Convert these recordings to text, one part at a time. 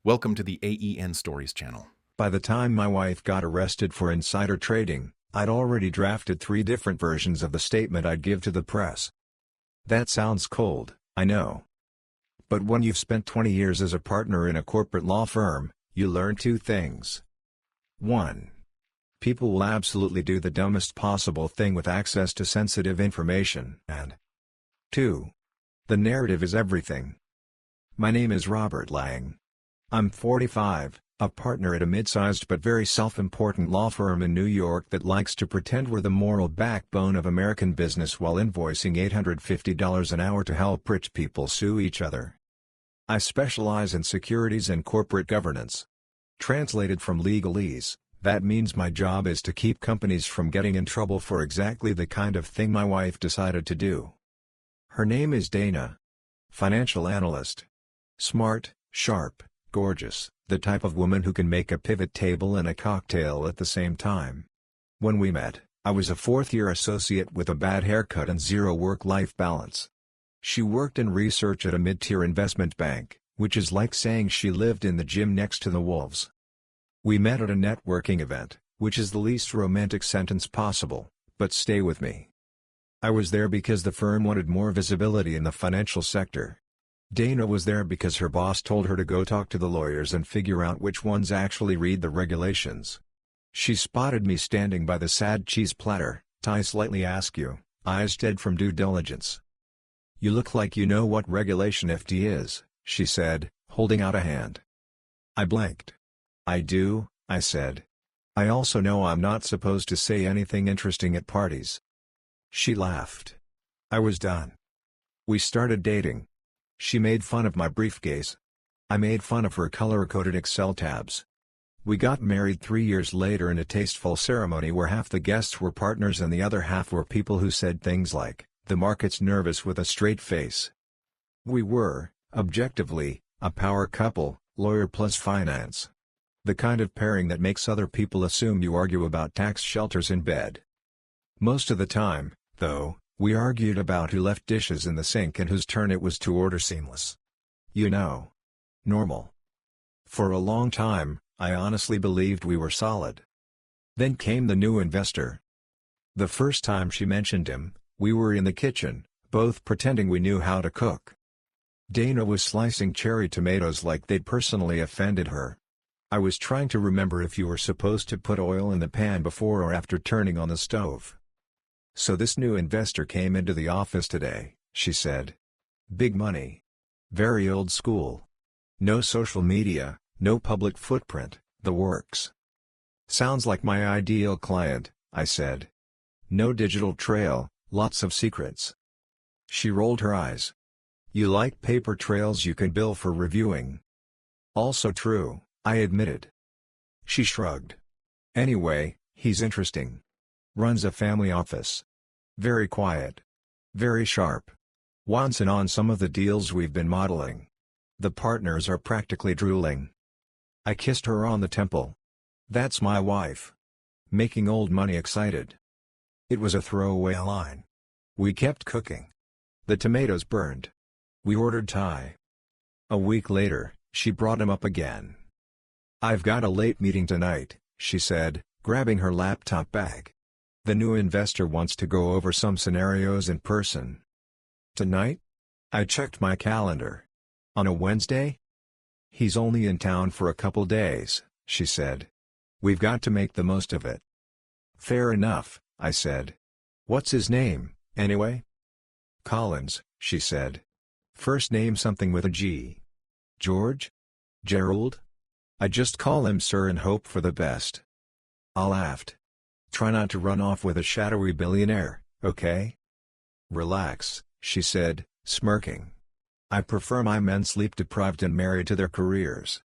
Welcome to the AEN Stories channel. By the time my wife got arrested for insider trading, I'd already drafted 3 different versions of the statement I'd give to the press. That sounds cold, I know. But when you've spent 20 years as a partner in a corporate law firm, you learn 2 things. 1. People will absolutely do the dumbest possible thing with access to sensitive information, and 2. The narrative is everything. My name is Robert Lang. I'm 45, a partner at a mid-sized but very self-important law firm in New York that likes to pretend we're the moral backbone of American business while invoicing $850 an hour to help rich people sue each other. I specialize in securities and corporate governance. Translated from legalese, that means my job is to keep companies from getting in trouble for exactly the kind of thing my wife decided to do. Her name is Dana. Financial analyst. Smart, sharp, gorgeous, the type of woman who can make a pivot table and a cocktail at the same time. When we met, I was a 4th-year associate with a bad haircut and zero work-life balance. She worked in research at a mid-tier investment bank, which is like saying she lived in the gym next to the wolves. We met at a networking event, which is the least romantic sentence possible, but stay with me. I was there because the firm wanted more visibility in the financial sector. Dana was there because her boss told her to go talk to the lawyers and figure out which ones actually read the regulations. She spotted me standing by the sad cheese platter, tie slightly askew, eyes dead from due diligence. "You look like you know what Regulation FD is," she said, holding out a hand. I blinked. "I do," I said. "I also know I'm not supposed to say anything interesting at parties." She laughed. I was done. We started dating. She made fun of my briefcase. I made fun of her color-coded Excel tabs. We got married 3 years later in a tasteful ceremony where half the guests were partners and the other half were people who said things like, "The market's nervous," with a straight face. We were, objectively, a power couple, lawyer plus finance. The kind of pairing that makes other people assume you argue about tax shelters in bed. Most of the time, though, we argued about who left dishes in the sink and whose turn it was to order seamless. You know. Normal. For a long time, I honestly believed we were solid. Then came the new investor. The first time she mentioned him, we were in the kitchen, both pretending we knew how to cook. Dana was slicing cherry tomatoes like they'd personally offended her. I was trying to remember if you were supposed to put oil in the pan before or after turning on the stove. "So this new investor came into the office today," she said. "Big money. Very old school. No social media, no public footprint, the works." "Sounds like my ideal client," I said. "No digital trail, lots of secrets." She rolled her eyes. "You like paper trails you can bill for reviewing." "Also true," I admitted. She shrugged. "Anyway, he's interesting. Runs a family office. Very quiet. Very sharp. Wants in on some of the deals we've been modeling. The partners are practically drooling." I kissed her on the temple. "That's my wife. Making old money excited." It was a throwaway line. We kept cooking. The tomatoes burned. We ordered Thai. A week later, she brought him up again. "I've got a late meeting tonight," she said, grabbing her laptop bag. "The new investor wants to go over some scenarios in person." "Tonight?" I checked my calendar. "On a Wednesday?" "He's only in town for a couple days," she said. "We've got to make the most of it." "Fair enough," I said. "What's his name, anyway?" "Collins," she said. "First name something with a G." "George? Gerald?" "I just call him Sir and hope for the best." I laughed. "Try not to run off with a shadowy billionaire, okay?" "Relax," she said, smirking. "I prefer my men sleep-deprived and married to their careers."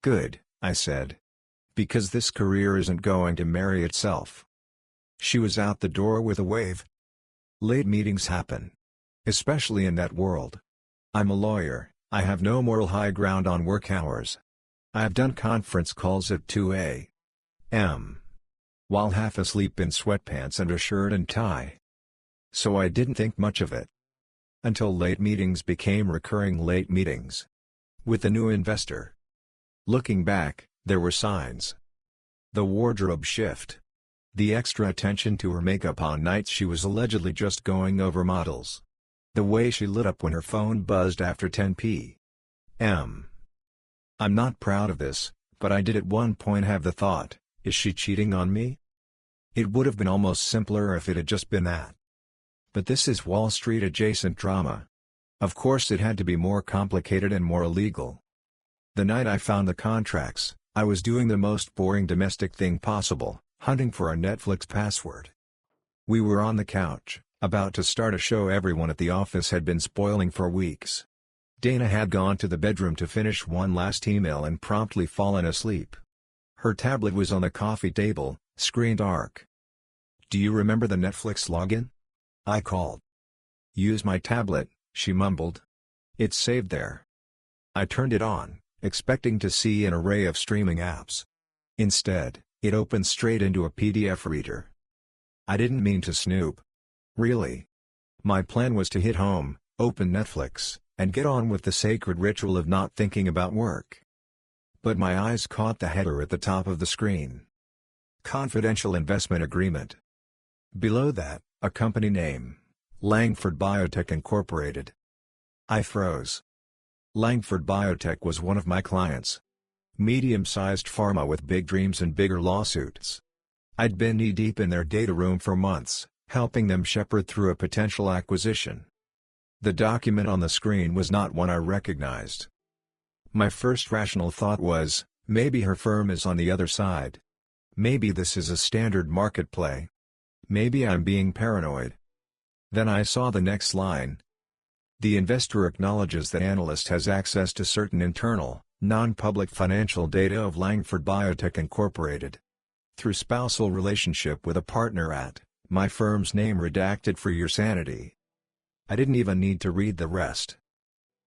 "Good," I said. "Because this career isn't going to marry itself." She was out the door with a wave. Late meetings happen. Especially in that world. I'm a lawyer, I have no moral high ground on work hours. I have done conference calls at 2 a.m. while half asleep in sweatpants and a shirt and tie. So I didn't think much of it. Until late meetings became recurring late meetings. With the new investor. Looking back, there were signs. The wardrobe shift. The extra attention to her makeup on nights she was allegedly just going over models. The way she lit up when her phone buzzed after 10 p.m. I'm not proud of this, but I did at one point have the thought, is she cheating on me? It would have been almost simpler if it had just been that. But this is Wall Street adjacent drama. Of course it had to be more complicated and more illegal. The night I found the contracts, I was doing the most boring domestic thing possible, hunting for a Netflix password. We were on the couch, about to start a show everyone at the office had been spoiling for weeks. Dana had gone to the bedroom to finish one last email and promptly fallen asleep. Her tablet was on the coffee table, screen dark. "Do you remember the Netflix login?" I called. "Use my tablet," she mumbled. "It's saved there." I turned it on, expecting to see an array of streaming apps. Instead, it opened straight into a PDF reader. I didn't mean to snoop. Really. My plan was to hit home, open Netflix, and get on with the sacred ritual of not thinking about work. But my eyes caught the header at the top of the screen. Confidential investment agreement. Below that, a company name, Langford Biotech Incorporated. I froze. Langford Biotech was one of my clients. Medium-sized pharma with big dreams and bigger lawsuits. I'd been knee-deep in their data room for months, helping them shepherd through a potential acquisition. The document on the screen was not one I recognized. My first rational thought was, maybe her firm is on the other side. Maybe this is a standard market play. Maybe I'm being paranoid. Then I saw the next line. The investor acknowledges that analyst has access to certain internal, non-public financial data of Langford Biotech Incorporated. Through spousal relationship with a partner at, my firm's name redacted for your sanity. I didn't even need to read the rest.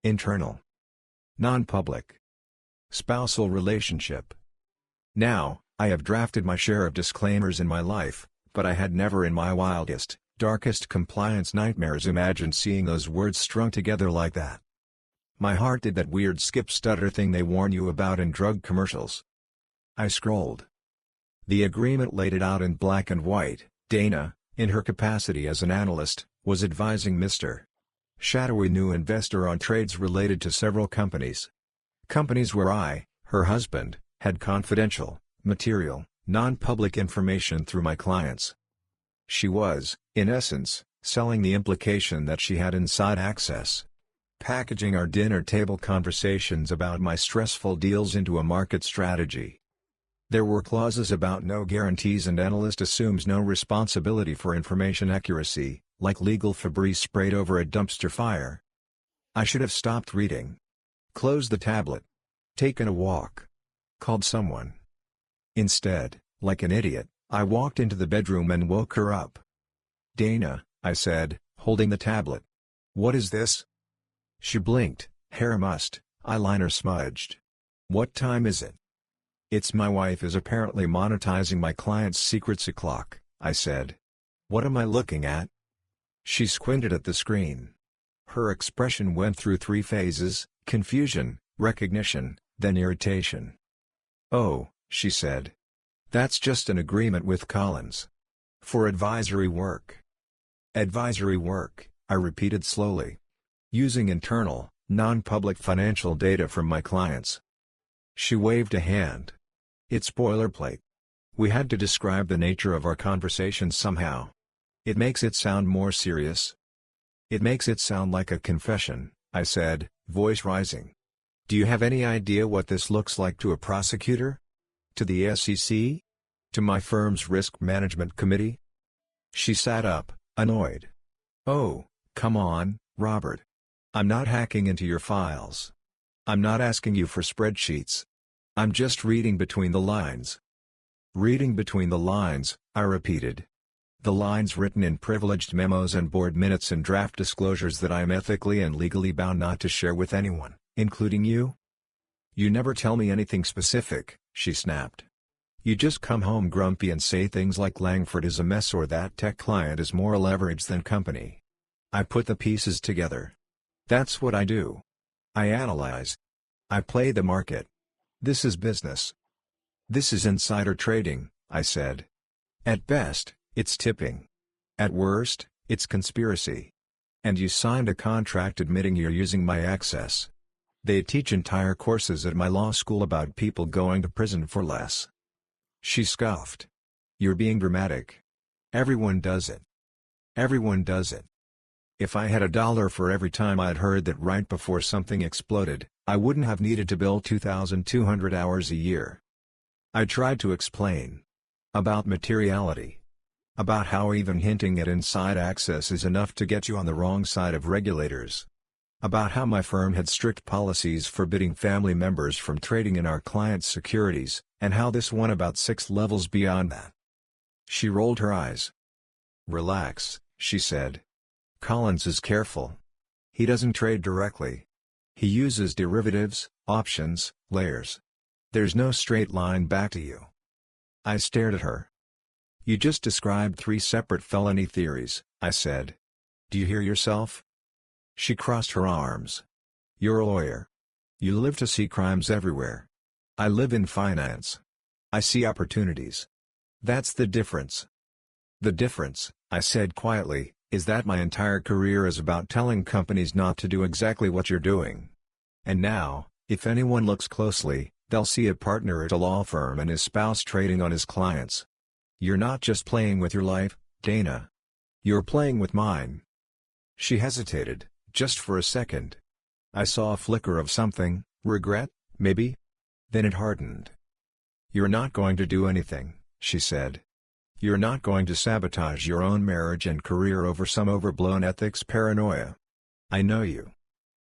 Internal. Non-public. Spousal relationship. Now, I have drafted my share of disclaimers in my life, but I had never in my wildest, darkest compliance nightmares imagined seeing those words strung together like that. My heart did that weird skip-stutter thing they warn you about in drug commercials. I scrolled. The agreement laid it out in black and white. Dana, in her capacity as an analyst, was advising Mr. Shadowy new investor on trades related to several companies. Companies where I, her husband, had confidential, material, non-public information through my clients. She was, in essence, selling the implication that she had inside access. Packaging our dinner table conversations about my stressful deals into a market strategy. There were clauses about no guarantees and analyst assumes no responsibility for information accuracy, like legal Febreze sprayed over a dumpster fire. I should have stopped reading. Closed the tablet. Taken a walk. Called someone. Instead, like an idiot, I walked into the bedroom and woke her up. "Dana," I said, holding the tablet. "What is this?" She blinked, hair mussed, eyeliner smudged. "What time is it?" "It's my wife is apparently monetizing my client's secrets o'clock," I said. "What am I looking at?" She squinted at the screen. Her expression went through three phases: confusion, recognition, then irritation. "Oh," she said. "That's just an agreement with Collins. For advisory work." "Advisory work," I repeated slowly. "Using internal, non-public financial data from my clients." She waved a hand. "It's boilerplate. We had to describe the nature of our conversation somehow. It makes it sound more serious." "It makes it sound like a confession," I said, voice rising. "Do you have any idea what this looks like to a prosecutor? To the SEC? To my firm's risk management committee?" She sat up, annoyed. "Oh, come on, Robert. I'm not hacking into your files. I'm not asking you for spreadsheets. I'm just reading between the lines." "Reading between the lines," I repeated. "The lines written in privileged memos and board minutes and draft disclosures that I am ethically and legally bound not to share with anyone, including you?" "You never tell me anything specific," she snapped. "You just come home grumpy and say things like Langford is a mess or that tech client is more leveraged than company." I put the pieces together. That's what I do. I analyze. I play the market. This is business. This is insider trading, I said. At best, it's tipping. At worst, it's conspiracy. And you signed a contract admitting you're using my access. They teach entire courses at my law school about people going to prison for less. She scoffed. You're being dramatic. Everyone does it. Everyone does it. If I had $1 for every time I'd heard that right before something exploded, I wouldn't have needed to bill 2,200 hours a year. I tried to explain. About materiality. About how even hinting at inside access is enough to get you on the wrong side of regulators. About how my firm had strict policies forbidding family members from trading in our clients' securities, and how this went about 6 levels beyond that. She rolled her eyes. Relax, she said. Collins is careful. He doesn't trade directly. He uses derivatives, options, layers. There's no straight line back to you. I stared at her. You just described 3 separate felony theories, I said. Do you hear yourself? She crossed her arms. You're a lawyer. You live to see crimes everywhere. I live in finance. I see opportunities. That's the difference. The difference, I said quietly, is that my entire career is about telling companies not to do exactly what you're doing. And now, if anyone looks closely, they'll see a partner at a law firm and his spouse trading on his clients. You're not just playing with your life, Dana. You're playing with mine. She hesitated, just for a second. I saw a flicker of something, regret, maybe? Then it hardened. You're not going to do anything, she said. You're not going to sabotage your own marriage and career over some overblown ethics paranoia. I know you.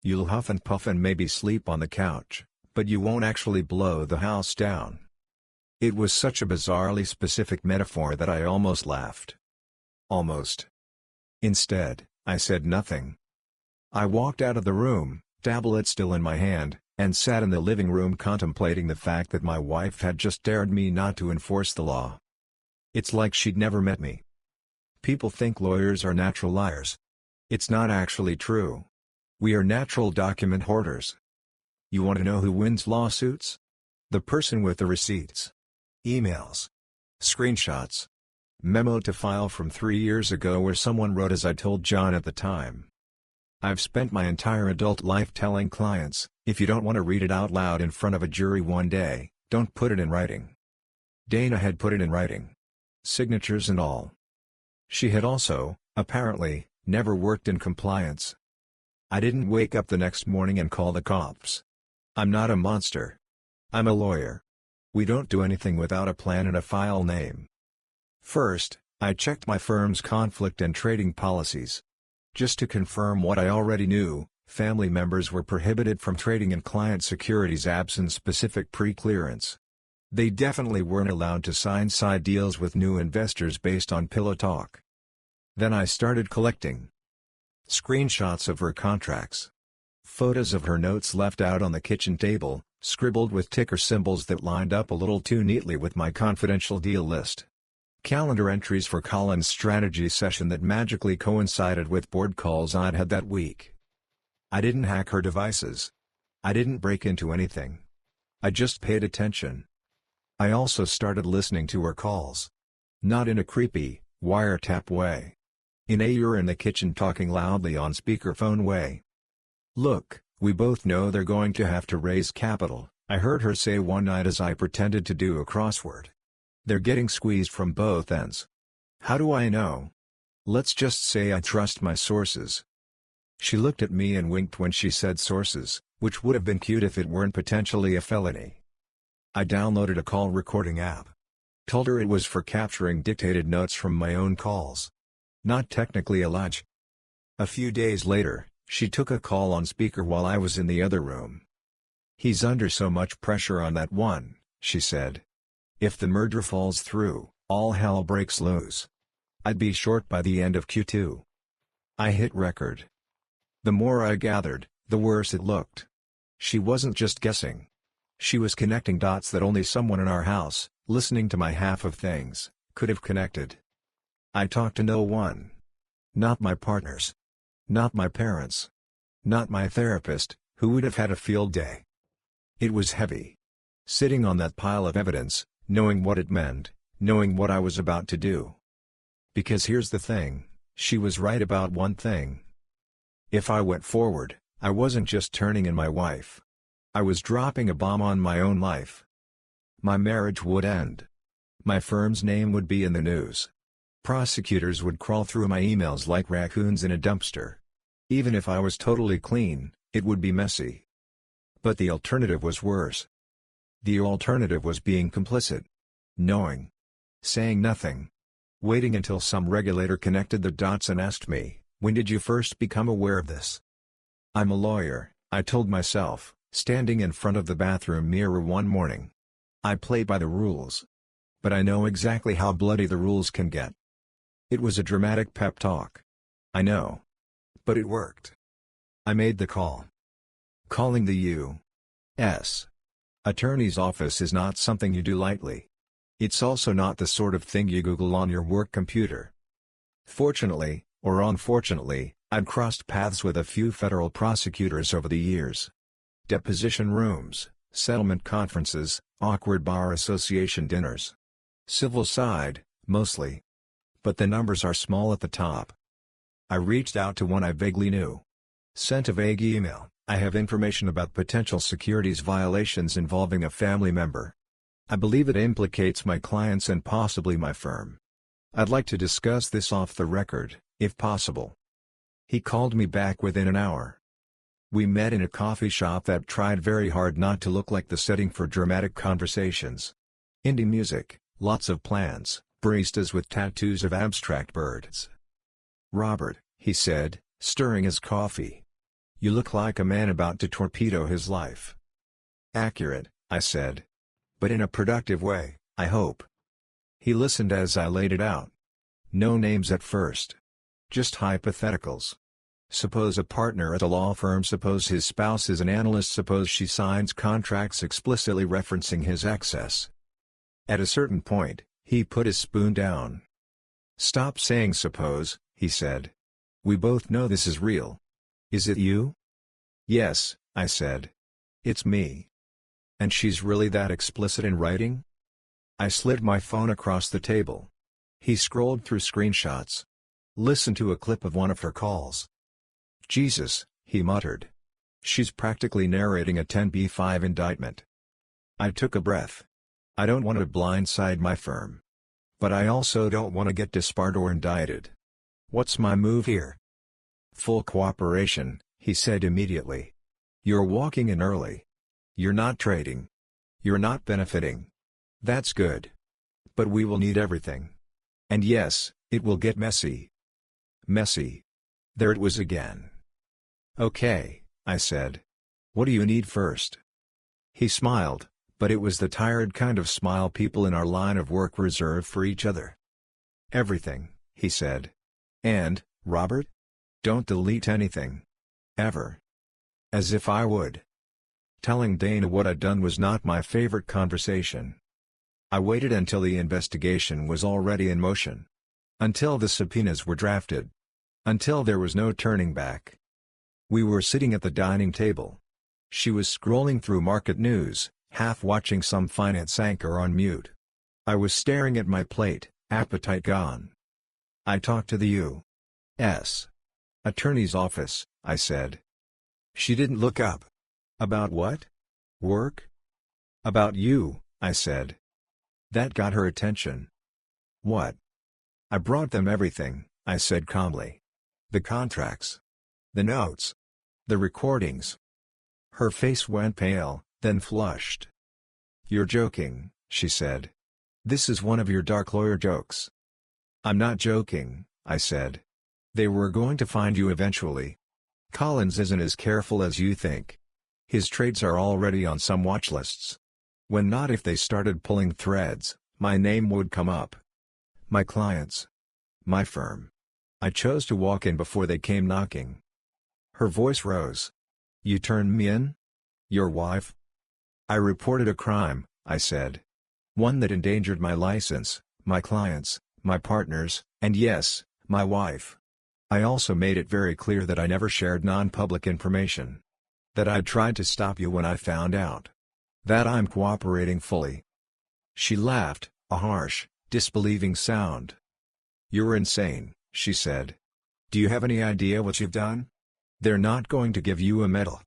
You'll huff and puff and maybe sleep on the couch, but you won't actually blow the house down. It was such a bizarrely specific metaphor that I almost laughed. Almost. Instead, I said nothing. I walked out of the room, tablet still in my hand, and sat in the living room contemplating the fact that my wife had just dared me not to enforce the law. It's like she'd never met me. People think lawyers are natural liars. It's not actually true. We are natural document hoarders. You want to know who wins lawsuits? The person with the receipts. Emails. Screenshots. Memo to file from 3 years ago where someone wrote as I told John at the time. I've spent my entire adult life telling clients, if you don't want to read it out loud in front of a jury one day, don't put it in writing. Dana had put it in writing. Signatures and all. She had also, apparently, never worked in compliance. I didn't wake up the next morning and call the cops. I'm not a monster. I'm a lawyer. We don't do anything without a plan and a file name. First, I checked my firm's conflict and trading policies. Just to confirm what I already knew, family members were prohibited from trading in client securities absent specific pre-clearance. They definitely weren't allowed to sign side deals with new investors based on pillow talk. Then I started collecting screenshots of her contracts. Photos of her notes left out on the kitchen table, scribbled with ticker symbols that lined up a little too neatly with my confidential deal list. Calendar entries for Colin's strategy session that magically coincided with board calls I'd had that week. I didn't hack her devices. I didn't break into anything. I just paid attention. I also started listening to her calls. Not in a creepy, wiretap way. In a you're in the kitchen talking loudly on speakerphone way. Look, we both know they're going to have to raise capital, I heard her say one night as I pretended to do a crossword. They're getting squeezed from both ends. How do I know? Let's just say I trust my sources. She looked at me and winked when she said sources, which would have been cute if it weren't potentially a felony. I downloaded a call recording app. Told her it was for capturing dictated notes from my own calls. Not technically alleged. A few days later, she took a call on speaker while I was in the other room. He's under so much pressure on that one, she said. If the merger falls through, all hell breaks loose. I'd be short by the end of Q2. I hit record. The more I gathered, the worse it looked. She wasn't just guessing. She was connecting dots that only someone in our house, listening to my half of things, could have connected. I talked to no one. Not my partners. Not my parents. Not my therapist, who would have had a field day. It was heavy. Sitting on that pile of evidence, knowing what it meant, knowing what I was about to do. Because here's the thing, she was right about one thing. If I went forward, I wasn't just turning in my wife. I was dropping a bomb on my own life. My marriage would end. My firm's name would be in the news. Prosecutors would crawl through my emails like raccoons in a dumpster. Even if I was totally clean, it would be messy. But the alternative was worse. The alternative was being complicit. Knowing. Saying nothing. Waiting until some regulator connected the dots and asked me, "When did you first become aware of this?" I'm a lawyer, I told myself, standing in front of the bathroom mirror one morning. I play by the rules. But I know exactly how bloody the rules can get. It was a dramatic pep talk. I know. But it worked. I made the call. Calling the U.S. Attorney's office is not something you do lightly. It's also not the sort of thing you Google on your work computer. Fortunately, or unfortunately, I'd crossed paths with a few federal prosecutors over the years. Deposition rooms, settlement conferences, awkward bar association dinners. Civil side, mostly. But the numbers are small at the top. I reached out to one I vaguely knew. Sent a vague email, "I have information about potential securities violations involving a family member. I believe it implicates my clients and possibly my firm. I'd like to discuss this off the record, if possible." He called me back within an hour. We met in a coffee shop that tried very hard not to look like the setting for dramatic conversations. Indie music, lots of plants, baristas with tattoos of abstract birds. "Robert," he said, stirring his coffee. "You look like a man about to torpedo his life." "Accurate," I said. "But in a productive way, I hope." He listened as I laid it out. No names at first. Just hypotheticals. Suppose a partner at a law firm, suppose his spouse is an analyst, suppose she signs contracts explicitly referencing his excess. At a certain point, he put his spoon down. "Stop saying suppose," he said. "We both know this is real. Is it you?" "Yes," I said. "It's me." "And she's really that explicit in writing?" I slid my phone across the table. He scrolled through screenshots. Listened to a clip of one of her calls. "Jesus," he muttered. "She's practically narrating a 10b-5 indictment." I took a breath. I don't want to blindside my firm. But I also don't want to get disbarred or indicted. What's my move here? "Full cooperation," he said immediately. "You're walking in early. You're not trading. You're not benefiting. That's good. But we will need everything. And yes, it will get messy." Messy. There it was again. "Okay," I said. "What do you need first?" He smiled, but it was the tired kind of smile people in our line of work reserve for each other. "Everything," he said. "And, Robert? Don't delete anything. Ever." As if I would. Telling Dana what I'd done was not my favorite conversation. I waited until the investigation was already in motion. Until the subpoenas were drafted. Until there was no turning back. We were sitting at the dining table. She was scrolling through market news, half watching some finance anchor on mute. I was staring at my plate, appetite gone. "I talked to the U.S. Attorney's office," I said. She didn't look up. "About what? Work?" "About you," I said. That got her attention. "What?" "I brought them everything," I said calmly. "The contracts. The notes. The recordings." Her face went pale, then flushed. "You're joking," she said. "This is one of your dark lawyer jokes." "I'm not joking," I said. "They were going to find you eventually. Collins isn't as careful as you think. His trades are already on some watch lists. When not if they started pulling threads, my name would come up. My clients. My firm. I chose to walk in before they came knocking." Her voice rose. "You turned me in? Your wife?" "I reported a crime," I said. "One that endangered my license, my clients, my partners, and yes, my wife. I also made it very clear that I never shared non-public information. That I'd tried to stop you when I found out. That I'm cooperating fully." She laughed, a harsh, disbelieving sound. "You're insane," she said. "Do you have any idea what you've done? They're not going to give you a medal.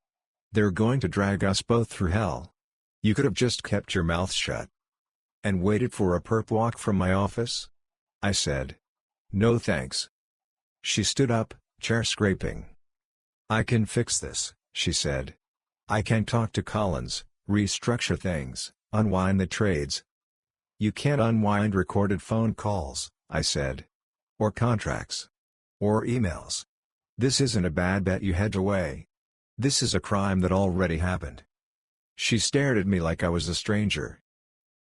They're going to drag us both through hell. You could have just kept your mouth shut and waited for a perp walk from my office?" I said. "No thanks." She stood up, chair scraping. "I can fix this," she said. "I can talk to Collins, restructure things, unwind the trades." "You can't unwind recorded phone calls," I said. "Or contracts. Or emails. This isn't a bad bet you hedge away. This is a crime that already happened." She stared at me like I was a stranger.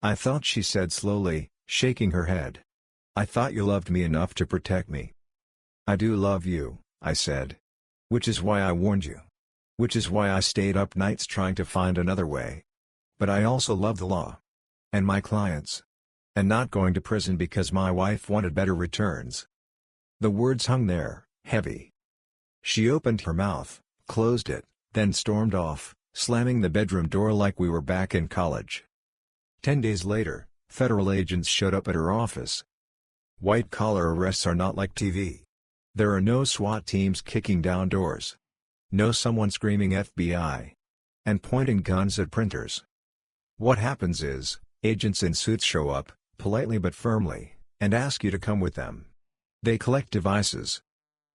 "I thought," she said slowly, shaking her head. "I thought you loved me enough to protect me." "I do love you," I said. "Which is why I warned you. Which is why I stayed up nights trying to find another way. But I also love the law. And my clients. And not going to prison because my wife wanted better returns." The words hung there, heavy. She opened her mouth, closed it, then stormed off, slamming the bedroom door like we were back in college. 10 days later, federal agents showed up at her office. White-collar arrests are not like TV. There are no SWAT teams kicking down doors. No someone screaming FBI. And pointing guns at printers. What happens is, agents in suits show up, politely but firmly, and ask you to come with them. They collect devices.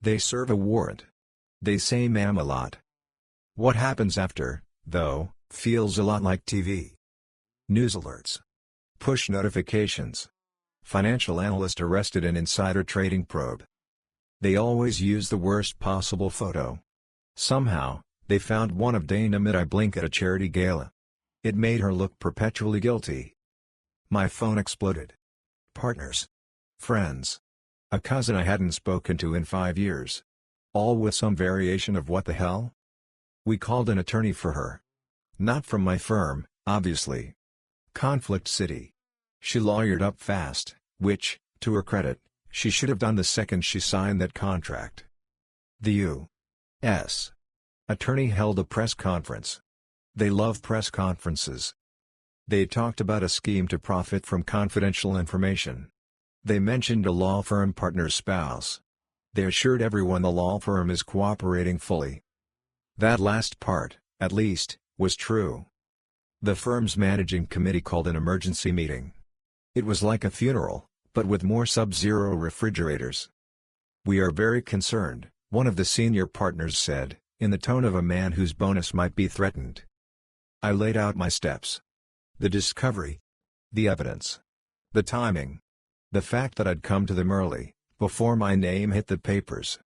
They serve a warrant. They say ma'am a lot. What happens after, though, feels a lot like TV. News alerts. Push notifications. Financial analyst arrested in insider trading probe. They always use the worst possible photo. Somehow, they found one of Dana mid-blink at a charity gala. It made her look perpetually guilty. My phone exploded. Partners. Friends. A cousin I hadn't spoken to in 5 years. All with some variation of what the hell? We called an attorney for her. Not from my firm, obviously. Conflict City. She lawyered up fast, which, to her credit, she should have done the second she signed that contract. The U.S. attorney held a press conference. They love press conferences. They talked about a scheme to profit from confidential information. They mentioned a law firm partner's spouse. They assured everyone the law firm is cooperating fully. That last part, at least, was true. The firm's managing committee called an emergency meeting. It was like a funeral, but with more Sub-Zero refrigerators. "We are very concerned," one of the senior partners said, in the tone of a man whose bonus might be threatened. I laid out my steps. The discovery. The evidence. The timing. The fact that I'd come to them early, before my name hit the papers.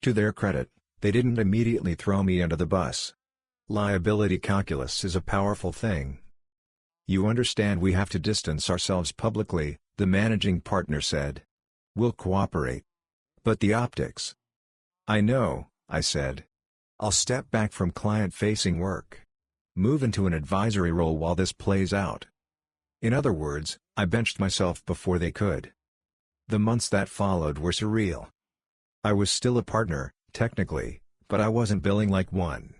To their credit, they didn't immediately throw me under the bus. Liability calculus is a powerful thing. "You understand we have to distance ourselves publicly," the managing partner said. "We'll cooperate. But the optics." "I know," I said. "I'll step back from client-facing work. Move into an advisory role while this plays out." In other words, I benched myself before they could. The months that followed were surreal. I was still a partner, technically, but I wasn't billing like one.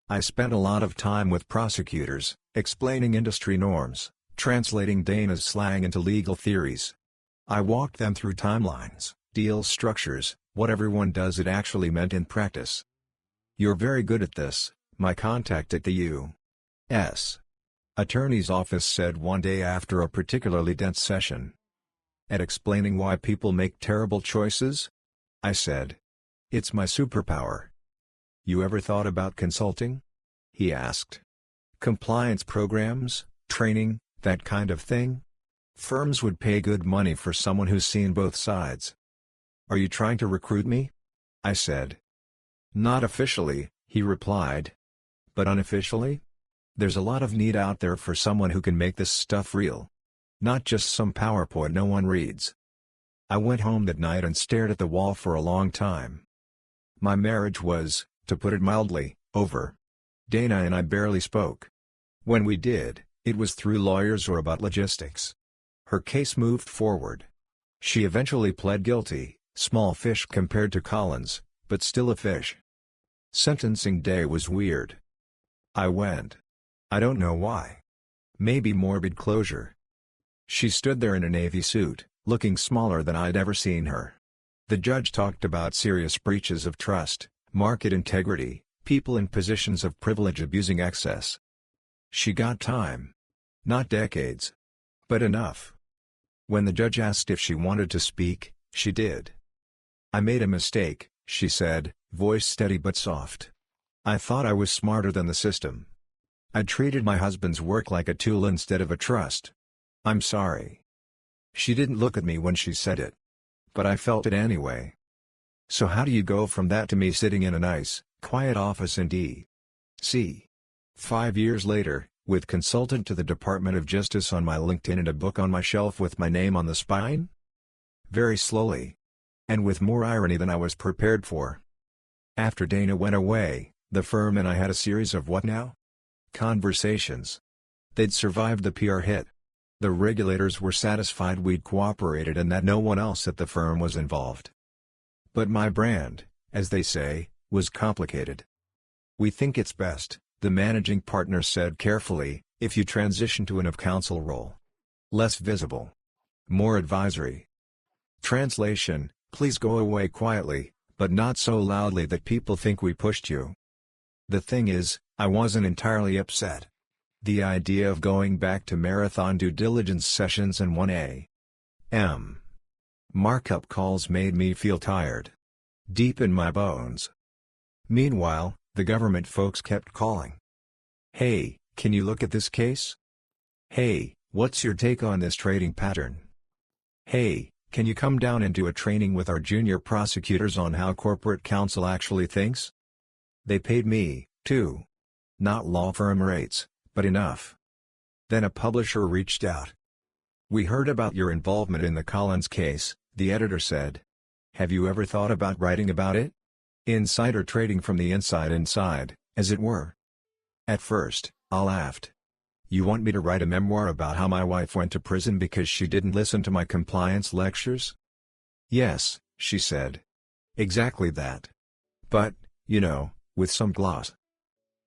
I spent a lot of time with prosecutors, explaining industry norms, translating Dana's slang into legal theories. I walked them through timelines, deal structures, what everyone does it actually meant in practice. "You're very good at this," my contact at the U.S. attorney's office said one day after a particularly dense session. "At explaining why people make terrible choices?" I said. "It's my superpower." "You ever thought about consulting?" he asked. "Compliance programs, training, that kind of thing? Firms would pay good money for someone who's seen both sides." "Are you trying to recruit me?" I said. "Not officially," he replied. "But unofficially? There's a lot of need out there for someone who can make this stuff real. Not just some PowerPoint no one reads." I went home that night and stared at the wall for a long time. My marriage was, to put it mildly, over. Dana and I barely spoke. When we did, it was through lawyers or about logistics. Her case moved forward. She eventually pled guilty, small fish compared to Collins, but still a fish. Sentencing day was weird. I went. I don't know why. Maybe morbid closure. She stood there in a navy suit, looking smaller than I'd ever seen her. The judge talked about serious breaches of trust, market integrity, people in positions of privilege abusing excess. She got time. Not decades. But enough. When the judge asked if she wanted to speak, she did. "I made a mistake," she said, voice steady but soft. "I thought I was smarter than the system. I treated my husband's work like a tool instead of a trust. I'm sorry." She didn't look at me when she said it. But I felt it anyway. So how do you go from that to me sitting in a nice, quiet office in D.C. 5 years later, with consultant to the Department of Justice on my LinkedIn and a book on my shelf with my name on the spine? Very slowly. And with more irony than I was prepared for. After Dana went away, the firm and I had a series of what now? Conversations. They'd survived the PR hit. The regulators were satisfied we'd cooperated and that no one else at the firm was involved. But my brand, as they say, was complicated. "We think it's best," the managing partner said carefully, "if you transition to an of-counsel role. Less visible. More advisory. Translation, please go away quietly, but not so loudly that people think we pushed you." The thing is, I wasn't entirely upset. The idea of going back to marathon due diligence sessions and 1 a.m. markup calls made me feel tired. Deep in my bones. Meanwhile, the government folks kept calling. "Hey, can you look at this case? Hey, what's your take on this trading pattern? Hey, can you come down and do a training with our junior prosecutors on how corporate counsel actually thinks?" They paid me, too. Not law firm rates, but enough. Then a publisher reached out. "We heard about your involvement in the Collins case," the editor said. "Have you ever thought about writing about it? Insider trading from the inside, as it were." At first, I laughed. "You want me to write a memoir about how my wife went to prison because she didn't listen to my compliance lectures?" "Yes," she said. "Exactly that. But, with some gloss."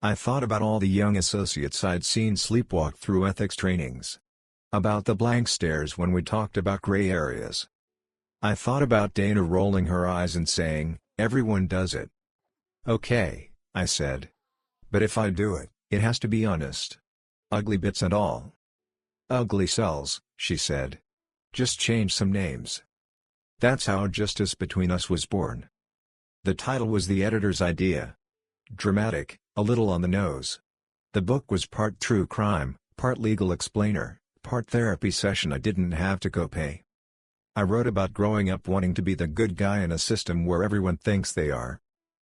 I thought about all the young associates I'd seen sleepwalk through ethics trainings. About the blank stares when we talked about gray areas. I thought about Dana rolling her eyes and saying, "Everyone does it." "Okay," I said. "But if I do it, it has to be honest. Ugly bits and all." "Ugly cells," she said. "Just change some names." That's how Justice Between Us was born. The title was the editor's idea. Dramatic, a little on the nose. The book was part true crime, part legal explainer, part therapy session I didn't have to go pay. I wrote about growing up wanting to be the good guy in a system where everyone thinks they are.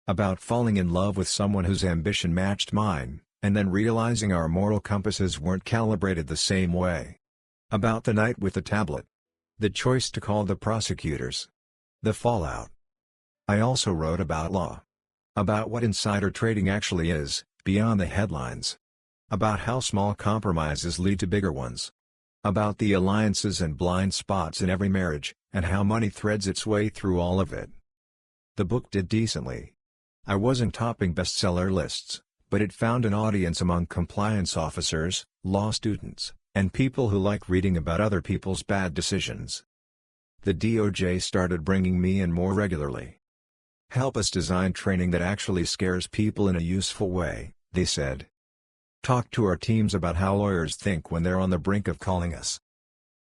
About falling in love with someone whose ambition matched mine, and then realizing our moral compasses weren't calibrated the same way. About the night with the tablet. The choice to call the prosecutors. The fallout. I also wrote about law. About what insider trading actually is, beyond the headlines. About how small compromises lead to bigger ones. About the alliances and blind spots in every marriage, and how money threads its way through all of it. The book did decently. I wasn't topping bestseller lists, but it found an audience among compliance officers, law students, and people who like reading about other people's bad decisions. The DOJ started bringing me in more regularly. "Help us design training that actually scares people in a useful way," they said. "Talk to our teams about how lawyers think when they're on the brink of calling us.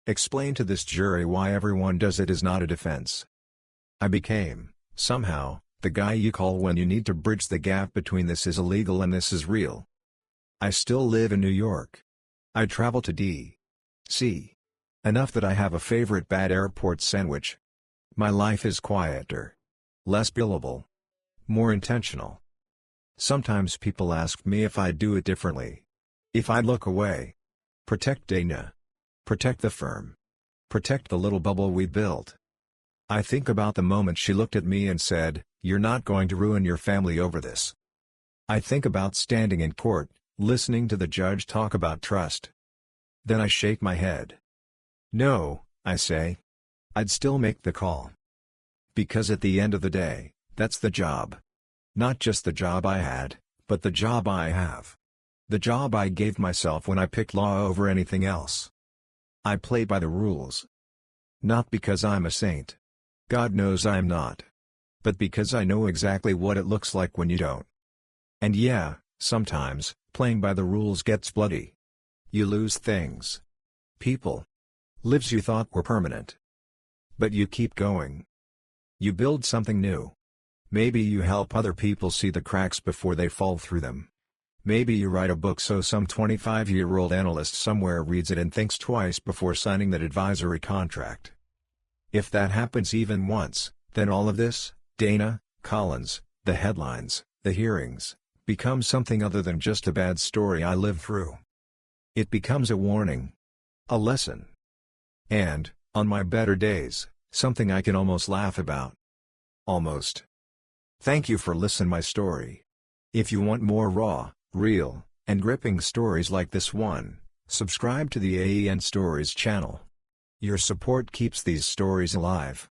Explain to this jury why everyone does it is not a defense." I became, somehow, the guy you call when you need to bridge the gap between this is illegal and this is real. I still live in New York. I travel to D.C. enough that I have a favorite bad airport sandwich. My life is quieter. Less billable. More intentional. Sometimes people ask me if I'd do it differently. If I'd look away. Protect Dana. Protect the firm. Protect the little bubble we built. I think about the moment she looked at me and said, "You're not going to ruin your family over this." I think about standing in court, listening to the judge talk about trust. Then I shake my head. "No," I say. "I'd still make the call." Because at the end of the day, that's the job. Not just the job I had, but the job I have. The job I gave myself when I picked law over anything else. I play by the rules. Not because I'm a saint. God knows I'm not. But because I know exactly what it looks like when you don't. And yeah, sometimes, playing by the rules gets bloody. You lose things. People. Lives you thought were permanent. But you keep going. You build something new. Maybe you help other people see the cracks before they fall through them. Maybe you write a book so some 25-year-old analyst somewhere reads it and thinks twice before signing that advisory contract. If that happens even once, then all of this, Dana, Collins, the headlines, the hearings, becomes something other than just a bad story I lived through. It becomes a warning. A lesson. And, on my better days, something I can almost laugh about. Almost. Thank you for listening my story. If you want more raw, real, and gripping stories like this one, subscribe to the AEN Stories channel. Your support keeps these stories alive.